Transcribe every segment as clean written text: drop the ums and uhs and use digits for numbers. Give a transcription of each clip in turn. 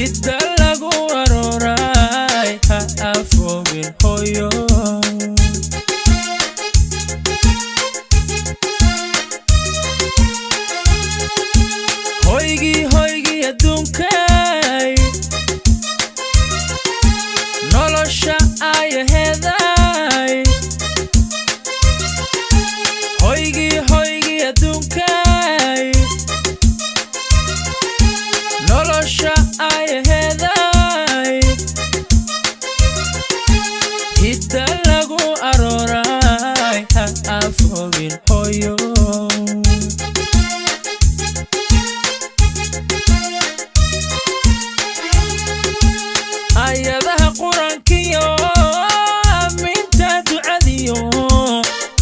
hidda lagu aroray ha afogin hooyo hoygi adduunkay nolosha ayaheeday hoygi adduunkay nolosha ayaheeday hidda lagu aroray ha afogin hooyo ayadaha quraankiyo aminta ducadiyo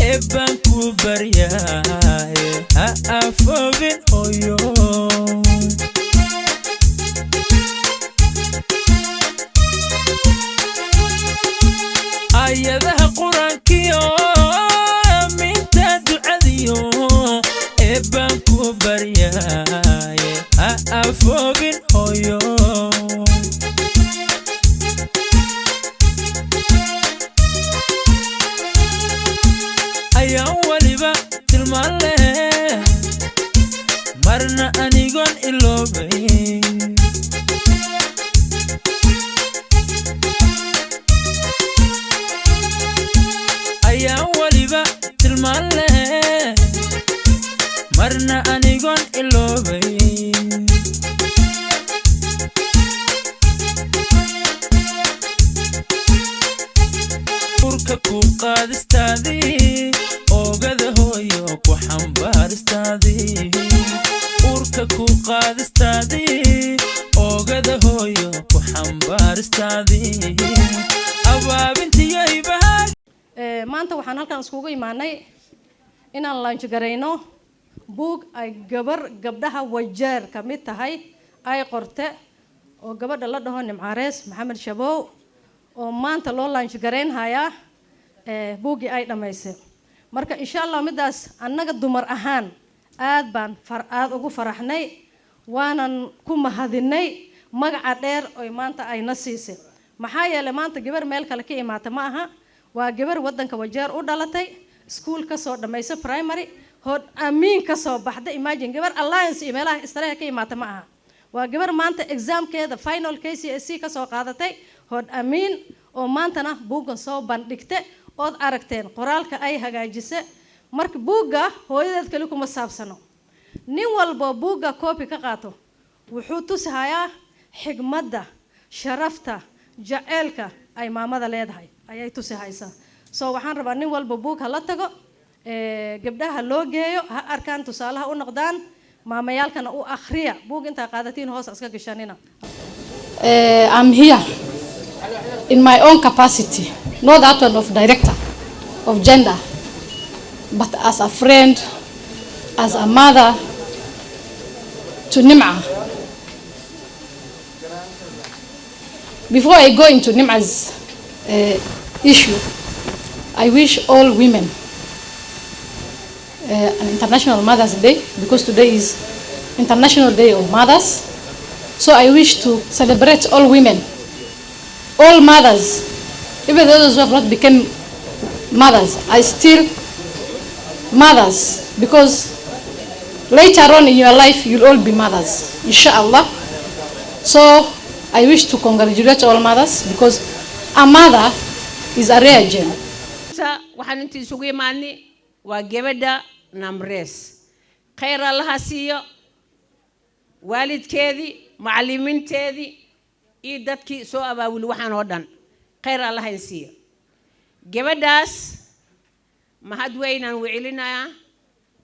eebban ku baryahay ha afogin hooyo ayadaha quraankiyo aminta ducadiyo eebban ku baryahay ha afogin hooyo ayaan waliba tilmaan leh marna anigoon iloobay ayaan waliba tilmaan leh marna anigoon iloobay urka ku qaadistaadii oogada hooyo ku xambaaristaadii urka ku qaadistaadii oogada hooyo ku xambaaristaadii abaabintiyay bahay maanta waxaan halkan iskugu imaanay inaan launch gareyno book ay gabdhaha Wajir ka mid tahay ay qorte oo gabadha la dhaho Nimaress Maxamed Shabow oo maanta loo launch gareynaya boogi ay dhamaysay marka insha Allah midaas annaga dumar ahaan aad ugu faraxnay waanan ku mahadinay magaca dheer oo maanta ay na siisay maxaa yeelay maanta gabar meel kale ka imaata ma aha waa gabar wadanka Wajir u dhalatay school ka soo dhamaysay primary hod amiin ka soo baxday imagine gabar alliance meelaha istaraha ka imaata ma aha waa gabar maanta examkeeda final KCSE ka soo qaadatay hod amiin oo maantana buugan soo bandhigtay ood aragteen qoraalka ay hagaajisay marka buuga hooyadeed kale kuma saabsano nin walba buuga copy ka qaato wuxuu tusayaa xigmadda sharafta jaceelka ay maamada leedahay ayay tusahaysaa soo waxaan rabaa nin walba buug la tago gabdhaha loo geeyo ha arkaan tusaalaha u noqdaan maamayaalkana u akhriya buug inta qaadatiin hoos iska gashanina I'm here in my own capacity, not that one of director of gender, but as a friend, as a mother to Nim'a. Before I go into Nim'a's issue, I wish all women an International Mother's Day, because today is International Day of Mothers. So I wish to celebrate all women, all mothers, even those who have not become mothers, are still mothers, because later on in your life you'll all be mothers, inshallah. So I wish to congratulate all mothers, because a mother is a rare gem. waxaan intii isugu imaanay waa gabadha Nimoress khayr Allah siiyo waalidkeedii macallimiinteedii iyo dadkii soo abaabul waxaan oo dhan khayr Allah siiyo gabadhaas mahad weynaan wicilinayaa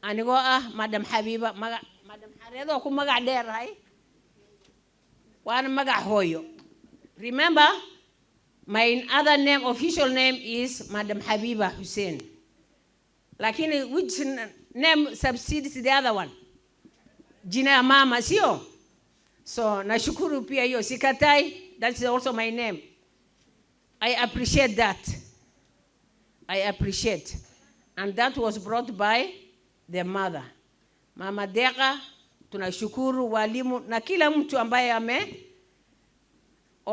anigoo ah madam Habiba madam Hareedo ku magac dheerahay waana magac hooyo remember my other name, official name is Madam Habiba Hussein. Lakini which name subsides the other one? Jina ya mama sio? So nashukuru pia hiyo sikatai, that's also my name. I appreciate that. I appreciate. And that was brought by the mother. Mama Deka, tunashukuru walimu na kila mtu ambaye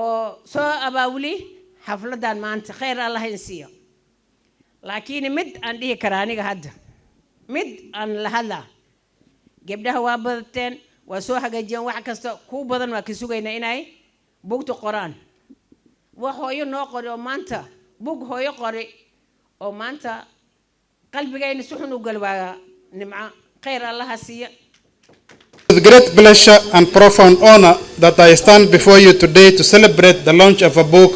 oo soo abaawuli xafladan maanta khayr Allah ha siiyo laakiin mid aan dhihi karaa aniga hadda mid aan la hadlaa gabdhaha waa badateen waa soo hagaajiyeen wax kasta ku badan waa ka sugaynaa inay buugta qoraan wax hooyo noo qori oo maanta buug hooyo qori oo maanta qalbigayna si xun u galwaa nimca khayr Allah ha siiyo. With great pleasure and profound honor that I stand before you today to celebrate the launch of a book,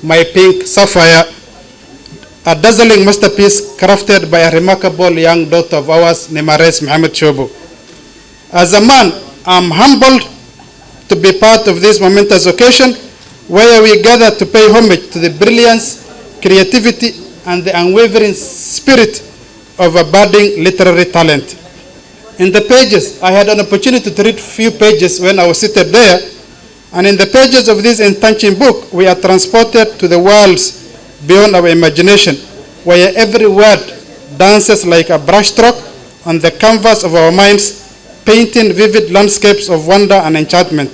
My Pink Sapphire, a dazzling masterpiece crafted by a remarkable young daughter of ours, Nimaress Mohammed Shobu. As a man, I'm humbled to be part of this momentous occasion where we gather to pay homage to the brilliance, creativity, and the unwavering spirit of a budding literary talent. In the pages, I had an opportunity to read few pages when I was seated there, and in the pages of this entrenching book, we are transported to the worlds beyond our imagination, where every word dances like a brushstroke on the canvas of our minds, painting vivid landscapes of wonder and enchantment.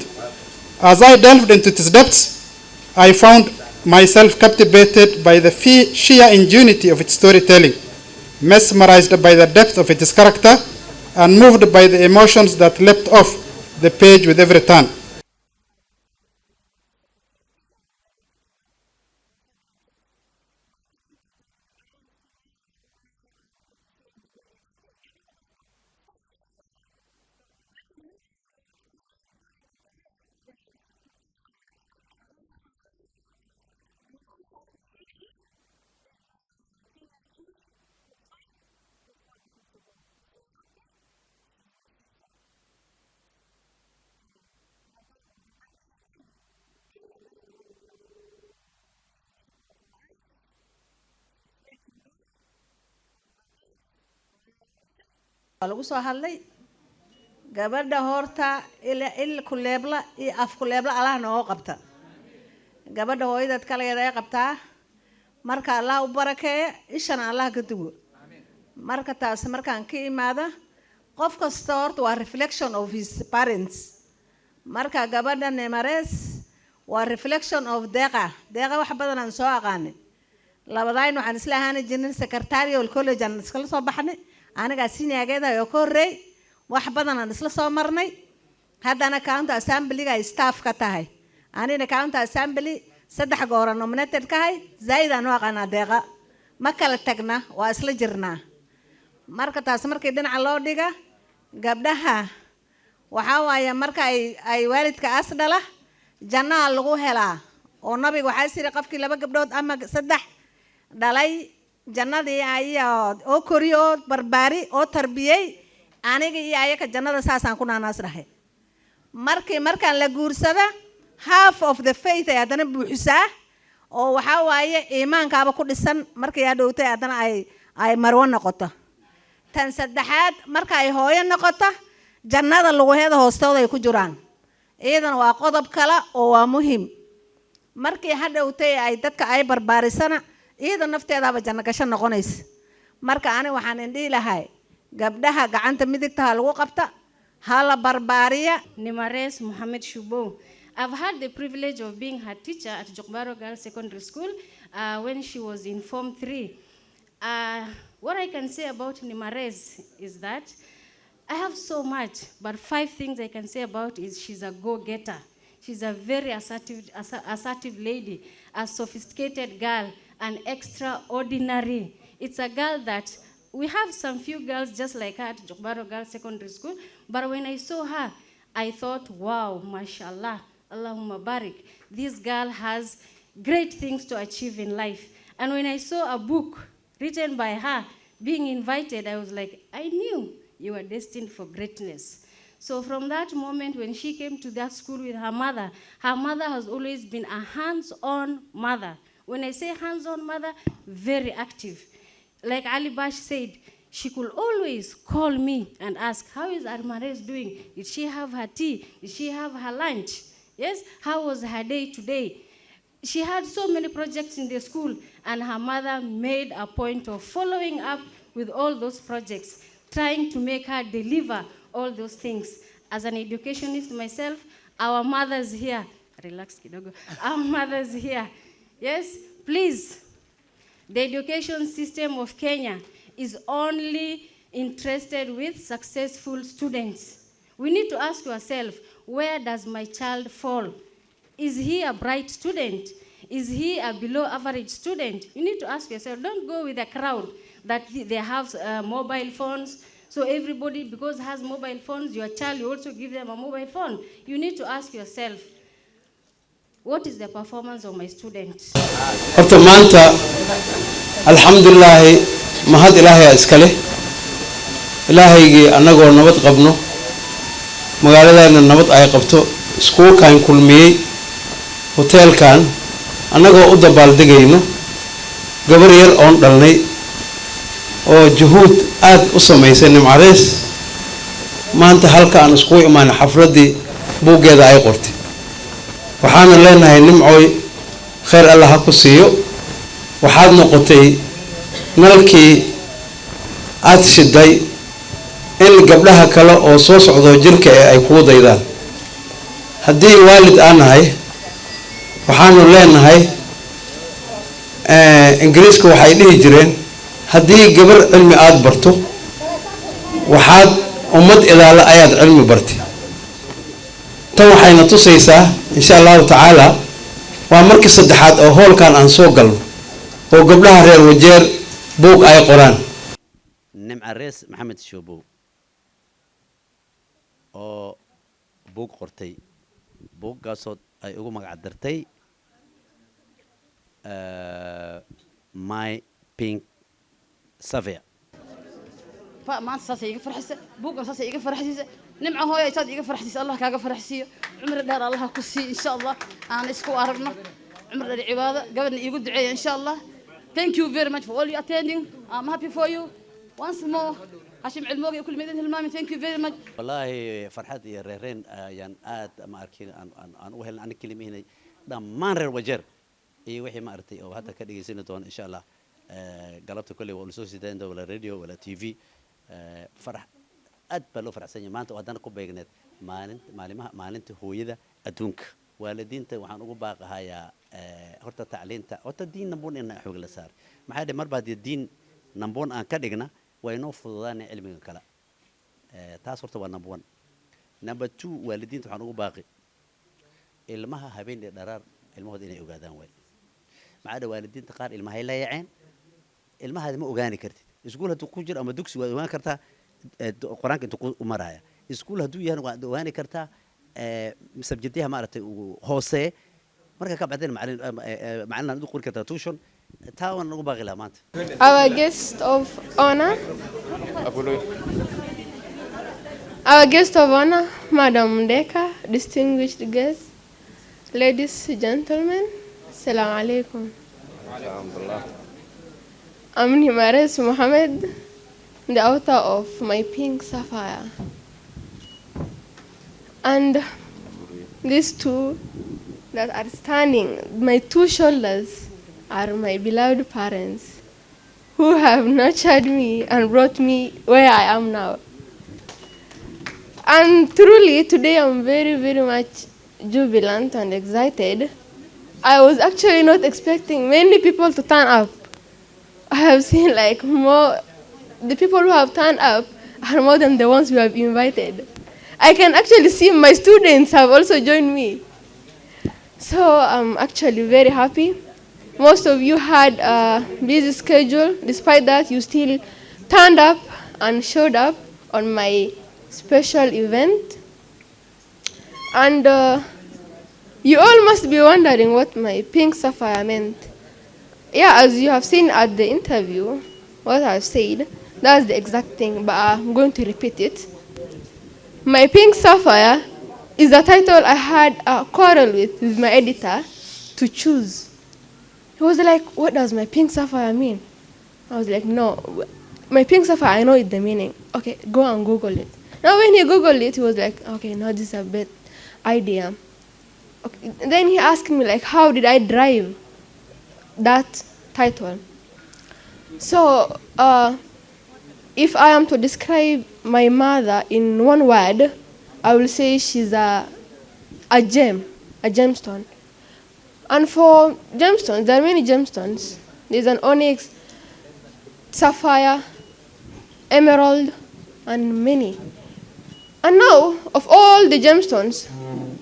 As I delved into its depths, I found myself captivated by the sheer ingenuity of its storytelling, mesmerized by the depth of its character, and moved by the emotions that leapt off the page with every turn. lagu soo hadlay gabadha horta il kuleebla iyo af kuleebla Allah noo qabta gabadha hooyadad kaleeda ay qabtaa marka Allah u barakeeyo ishana Allah ka dugo marka taas markaan ka imaada qof kasta horta waa reflection of his parents marka gabadha Nimoress waa reflection of deeqa wax badan aan soo aqaanay labadayn waxaan isla ahaan jirnay secretarial college aan iskala soo baxnay aniga siniyageeda oo korreey wax badan aan isla soo marnay haddana county assembly-ga staff ka tahay anina county assembly 3 goor nominated ka hay zaid aan waqana deeqa ma kala tagna waa isla jirnaa marka taas markii dhinaca loo dhiga gabdhaha waxa waaya marka ay waalidka asdala janna lagu helaa oo nabiga waxa siri qofkii 2 gabdhood ama 3 dhalay jannadii ayaa oo koriyo barbaari oo tarbiyay aniga iyo ayaka jannada saasaan ku naanaasnahay markaan la guursada half of the faith ay adana buuxisaa oo waxa waaye iimaankaaba ku dhisan markay hadhowtay adana ay marwo noqoto tan saddexaad marka ay hooyo noqoto jannada lagu heedo hoostooda ay ku jiraan iidan waa qodob kale oo waa muhiim markii hadhowtay ay dadka ay barbaarisana iyada nafteedaaba janno gasho noqonaysa marka ani waxaan indhihi lahay gabdhaha gacanta midigta lagu qabta hala barbaariya. Nimoress Mohammed Shobu. I've had the privilege of being her teacher at Jokbaro Girls Secondary School when she was in Form 3. What I can say about Nimoress is that I have so much, but 5 things I can say about is she's a go-getter. She's a very assertive lady, a sophisticated girl, an extraordinary. It's a girl that we have some few girls just like her at Jokbaro Girls Secondary School, but when I saw her, I thought, wow, mashallah, Allahumma barik. This girl has great things to achieve in life. And when I saw a book written by her being invited, I was like, I knew you were destined for greatness. So from that moment when she came to that school with her mother has always been a hands-on mother. When I say hands-on mother, very active. Like Ali Bash said, she could always call me and ask, how is Nimoress doing? Did she have her tea? Did she have her lunch? Yes, how was her day today? She had so many projects in the school, and her mother made a point of following up with all those projects, trying to make her deliver all those things. As an educationist myself, our mothers here relax kidogo. Our mothers here. Yes, please. The education system of Kenya is only interested with successful students. We need to ask yourself, where does my child fall? Is he a bright student? Is he a below average student? You need to ask yourself, don't go with a crowd that they have mobile phones. So everybody, because has mobile phones, your child, you also give them a mobile phone. You need to ask yourself, what is the performance of my students? horta maanta alxamdulilaahi mahad ilaahay iska leh ilaahaygii annagoo nabad qabno magaaladeenna nabad ay qabto iskuulkaan kulmiyey hoteelkan annagoo u dabaaldegayno gabar yar oon dhalnay oo juhuud aad u samaysay Nimoress maanta halka aan isku imaanay xafladii buugeeda ay qortay waxaan leenahay nimcooy khayr Allah ha ku siiyo waxaad noqotay nalkii aad shiday in gabdhaha kale oo soo socdo jirka ay ku daydaan haddii waalid aanahay waxaanu leenahay ingiriiska waxay dhihi jireen haddii gabar cilmi aad barto waxaad ummad ilaala ayaad cilmi bartay tan waxayna tusaysaa insha allahu tacaala waa markii saddexaad oo hoolkan aan soo galno oo gabdhaha reer Wajir buug ay qoraan Nimoress Maxamed Shubow oo buug qortay buuggaasoo ay ugu magac dartay my Pink Sapphire ما أنت إيجا فرحسة بوك أنت إيجا فرحسة نمع هو يصاد إيجا فرحسة الله كاجا فرحسية عمر دار الله كسي إن شاء الله أنا إسكو أعرفنا عمر العبادة قبل يقول دعية إن شاء الله. Thank you very much for all you attending. I'm happy for you once more. عشان علموك كل مدينة المامي. Thank you very much. والله فرحت يا ريرين يعني آد ما أركين أن أوهل عن الكلمة هنا دمان رير وجر إيه وحي ما أرتي أو هذا كده يصير إن شاء الله قلبت كله والسوسي ده ولا راديو ولا تي في فرح أدبلو فرح سنة ما أنت وهذا نقول بيجنت ما أنت هو يدا أدونك والدين وحن أقول باقي هيا هرت تعلين هرت الدين نبون إن حوج الأسار ما حد مر بعد الدين نبون أن كدقنا وينوف ضان علم الكلام تاس هرت ونبون نمبر 2 والدين وحن أقول باقي المها هبين الدرار المهد إنه يقعدان وين ما عدا والدين تقار المها لا يعين المها هذا ما أوجاني كرتي iskuul haduu ku jiro ama dugsi waad waan kartaa quraanka intuu u maraya iskuul haduu yahay waan kartaa subjectiha ma aragtay hoose marka ka bacdeen macallin adu qori kartaa tuition taan ugu baaqi la maanta. Our guest of honor Our guest of honor Madam Deka, distinguished guests, ladies, gentlemen, assalamu alaikum. I'm Nimaress Mohammed, the author of My Pink Sapphire. And these two that are standing, my two shoulders, are my beloved parents who have nurtured me and brought me where I am now. And truly, today I'm very, very much jubilant and excited. I was actually not expecting many people to turn up. I have seen like the people who have turned up are more than the ones we have invited. I can actually see my students have also joined me. So I'm actually very happy. Most of you had a busy schedule. Despite that, you still turned up and showed up on my special event. And you all must be wondering what my Pink Sapphire meant. Yeah, as you have seen at the interview, what I've said, that's the exact thing, but I'm going to repeat it. My Pink Sapphire is the title I had a quarrel with my editor to choose. He was like, what does my Pink Sapphire mean? I was like, no, my Pink Sapphire, I know it, the meaning. Okay, go and Google it. Now when he Googled it, he was like, okay, now this is a bad idea. Okay. Then he asked me, like, how did I drive that title? So, if I am to describe my mother in one word, I will say she's a gem. a gemstone. And for gemstones, there are many gemstones. There's an onyx, sapphire, emerald, and many. And now, of all the gemstones,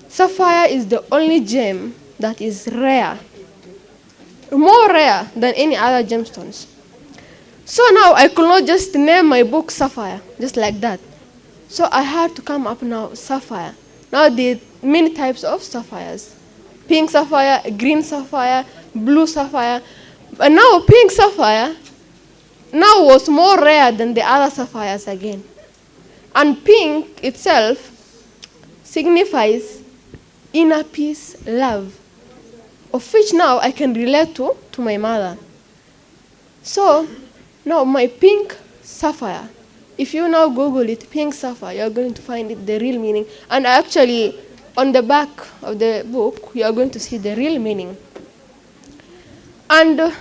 sapphire is the only gem that is rare, more rare than any other gemstones. So now I could not just name my book Sapphire, just like that. So I had to come up now, sapphire. Now there are many types of sapphires. Pink sapphire, green sapphire, blue sapphire. But now pink sapphire now was more rare than the other sapphires again. And pink itself signifies inner peace, love, of which now I can relate to my mother. So now my pink sapphire, if you now Google it, pink sapphire, you're going to find it, the real meaning. And actually, on the back of the book, you are going to see the real meaning. And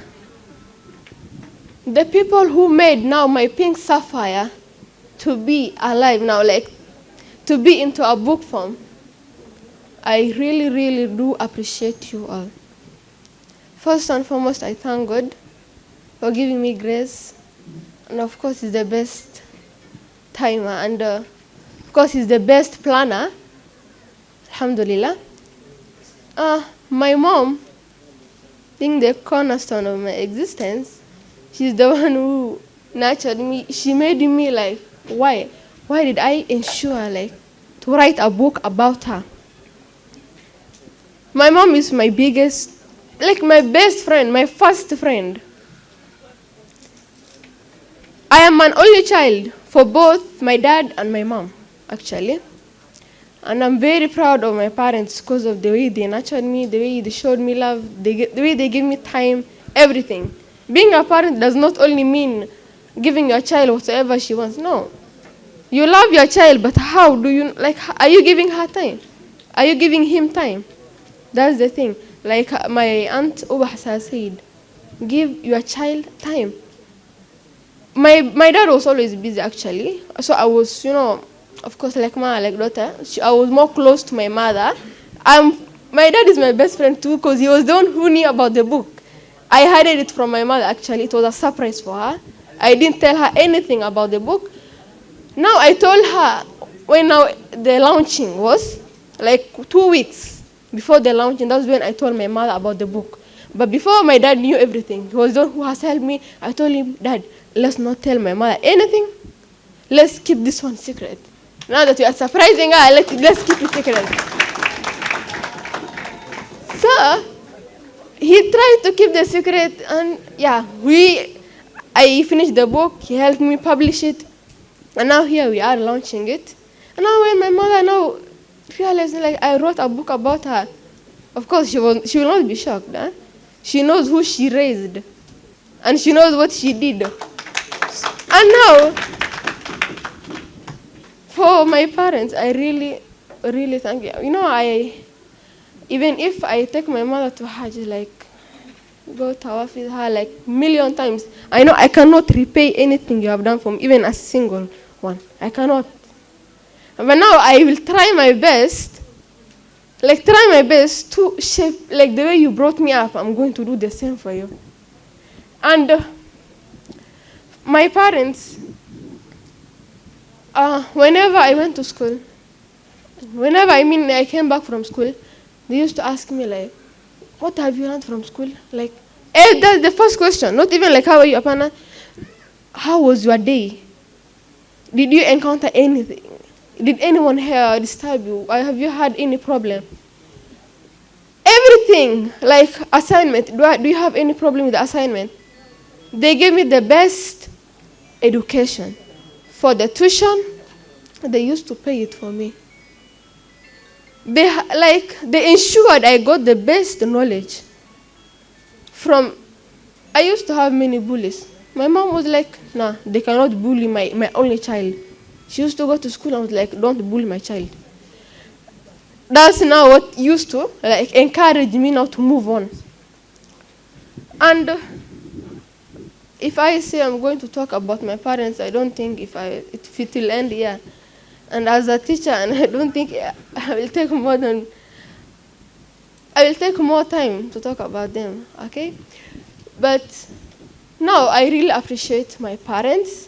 the people who made now my pink sapphire to be alive now, like to be into a book form, I really, really do appreciate you all. First and foremost, I thank God for giving me grace. And of course, he's the best timer. And of course, he's the best planner. Alhamdulillah. My mom, being the cornerstone of my existence, she's the one who nurtured me. She made me like, why? Why did I ensure like to write a book about her? My mom is my biggest, like my best friend, my first friend. I am an only child for both my dad and my mom, actually. And I'm very proud of my parents because of the way they nurtured me, the way they showed me love, the way they give me time, everything. Being a parent does not only mean giving your child whatever she wants. No. You love your child, but how do you, like, are you giving her time? Are you giving him time? That's the thing. Like my aunt Uba has said, give your child time. My dad was always busy, actually. So I was, of course, like my daughter, I was more close to my mother. My dad is my best friend too, because he was the one who knew about the book. I hid it from my mother, actually. It was a surprise for her. I didn't tell her anything about the book. Now I told her when the launching was, like 2 weeks before the launching, that's when I told my mother about the book. But before my dad knew everything, he was the one who has helped me. I told him, Dad, let's not tell my mother anything. Let's keep this one secret. Now that you are surprising her, let's keep it secret. So he tried to keep the secret, and yeah, I finished the book. He helped me publish it, and now here we are launching it. And now when my mother now realized, like, I wrote a book about her, of course she will not be shocked. Huh? She knows who she raised, and she knows what she did. And now, for my parents, I really, really thank you. Even if I take my mother to Hajj, like, go tawaf with her like million times, I know I cannot repay anything you have done for me, even a single one. I cannot. But now I will try my best, to shape, like the way you brought me up, I'm going to do the same for you. And my parents, whenever I went to school, I came back from school, they used to ask me, like, what have you learned from school? Like, that's the first question. Not even like, how are you, Apana? How was your day? Did you encounter anything? Did anyone here disturb you? Or have you had any problem? Everything, like assignment. Do you have any problem with the assignment? They gave me the best education. For the tuition, they used to pay it for me. They ensured I got the best knowledge. I used to have many bullies. My mom was like, nah, they cannot bully my only child. She used to go to school and was like, don't bully my child. That's now what used to encourage me now to move on. And if I say I'm going to talk about my parents, I don't think if it will end here. And as a teacher, and I don't think I will take more than I will take more time to talk about them, okay? But now I really appreciate my parents,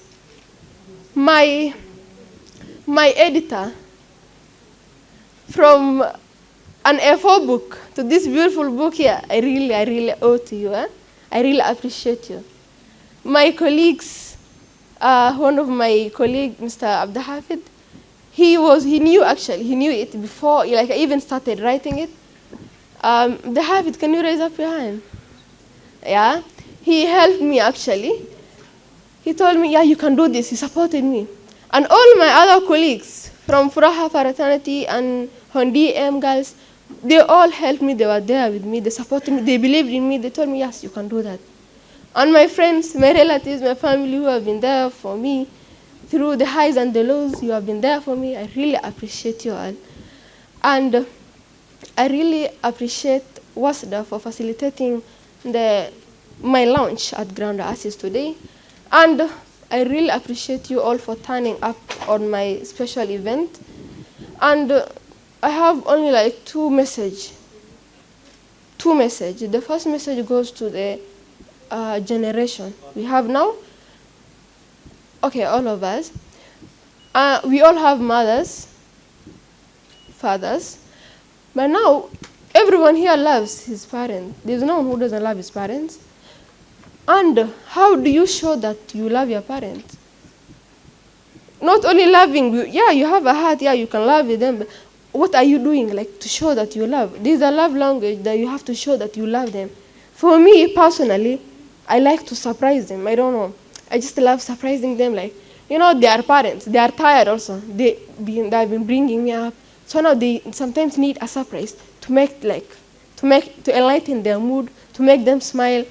my editor, from an A4 book to this beautiful book here. I really owe to you. I really appreciate you. My colleagues, one of my colleagues, Mr. Abdahafid, he knew it before, like I even started writing it. Abdahafid, can you raise up your hand? Yeah, he helped me actually. He told me, yeah, you can do this. He supported me. And all my other colleagues from Furaha fraternity and Hondi M girls, they all helped me. They were there with me. They supported me. They believed in me. They told me, yes, you can do that. And my friends, my relatives, my family who have been there for me through the highs and the lows, you have been there for me. I really appreciate you all. And I really appreciate WASDA for facilitating my launch at Ground Assist today. And I really appreciate you all for turning up on my special event. And I have only like two messages. The first message goes to the generation we have now. Okay, all of us. We all have mothers, fathers, but now everyone here loves his parents. There's no one who doesn't love his parents. And how do you show that you love your parents? Not only loving, yeah, you have a heart, yeah, you can love them, but what are you doing like to show that you love? There's a love language that you have to show that you love them. For me personally, I like to surprise them. I don't know. I just love surprising them. Like, you know, they are parents. They are tired also. They've been bringing me up. So now they sometimes need a surprise to enlighten their mood, to make them smile,